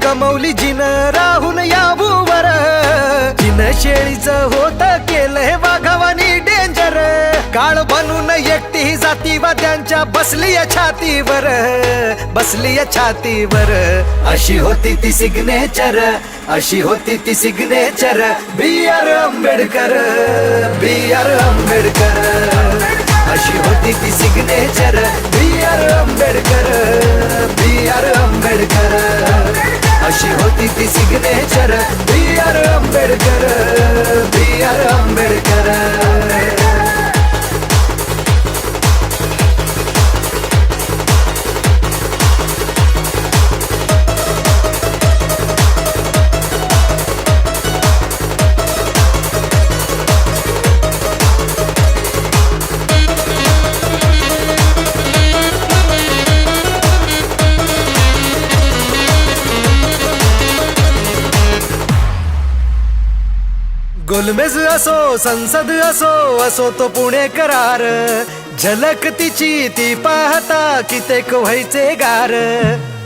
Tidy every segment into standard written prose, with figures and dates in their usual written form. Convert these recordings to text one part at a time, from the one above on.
कमवली जिन राहून याबूवर, जिन शेळीचं होत केलंय वाघावानी डेंजर, काळ बनून एकटी जाती वाद्यांच्या बसली छातीवर, बसली छातीवर. अशी होती ती सिग्नेचर, अशी होती ती signature, B R. Ambedkar, B R. Ambedkar. अशी होती ती signature, B R. Ambedkar, B R. Ambedkar. अशी होती ती signature, B R. Ambedkar, B R. Ambedkar. गोलमेज असो संसद असो, असो तो पुणे करार, झलक तिची ती पाहता कितेक व्हायचे गार.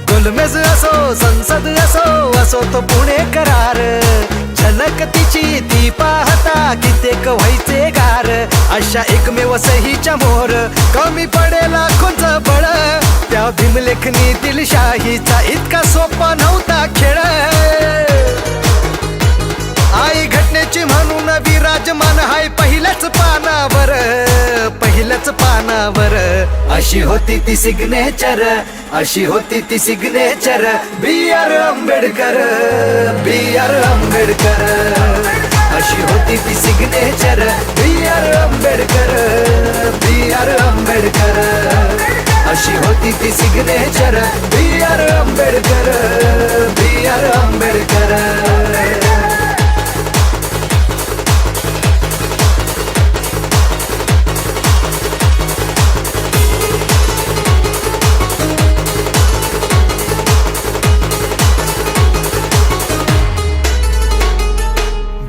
गोलमेज असो संसद असो, असो तो पुणे करार, झलक तिची ती पाहता कितेक व्हायचे गार. अशा एकमेव सहीच्या मोर कमी पडेल लाखोंचं बळ, त्या भीमलेखनी दिलशाहीचा इतका सोपा नव्हता खेळ. आई घटनेची म्हणून विराजमान हाय पहिल्याच पानावर, पहिल्याच पानावर. अशी होती ती सिग्नेचर, अशी होती ती signature, B R. Ambedkar, B R. Ambedkar. अशी होती ती signature, B R. Ambedkar, B R. Ambedkar. अशी होती ती signature, B R. Ambedkar, B R. Ambedkar.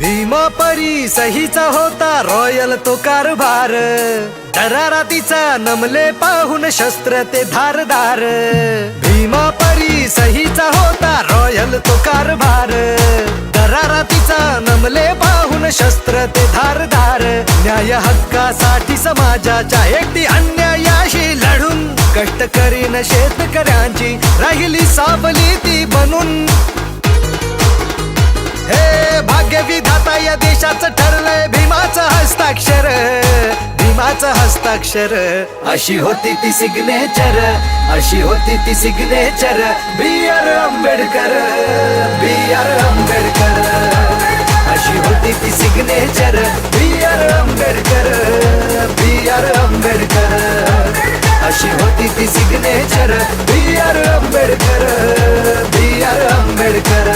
भीमापरी सहीचा होता रॉयल तो कारभार, दरारा तिचा नमले पाहून शस्त्र ते धारदार. भीमापरी सहीचा होता रॉयल तो कारभार, दरारा तिचा नमले पाहून शस्त्र ते धारदार. न्याय हक्कासाठी समाजाच्या एकटी अन्यायाशी लढून, कष्ट करीन शेतकऱ्यांची राहिली सावली ती बनून. हे भाग्य विधाता या देशाचं ठरलंय भीमाचं हस्ताक्षर, भीमाचं हस्ताक्षर. अशी होती ती सिग्नेचर, अशी होती ती signature, B R. Ambedkar, B R. Ambedkar. अशी होती ती signature, B R. Ambedkar, B R. Ambedkar. अशी होती ती signature, B R. Ambedkar, B R. Ambedkar.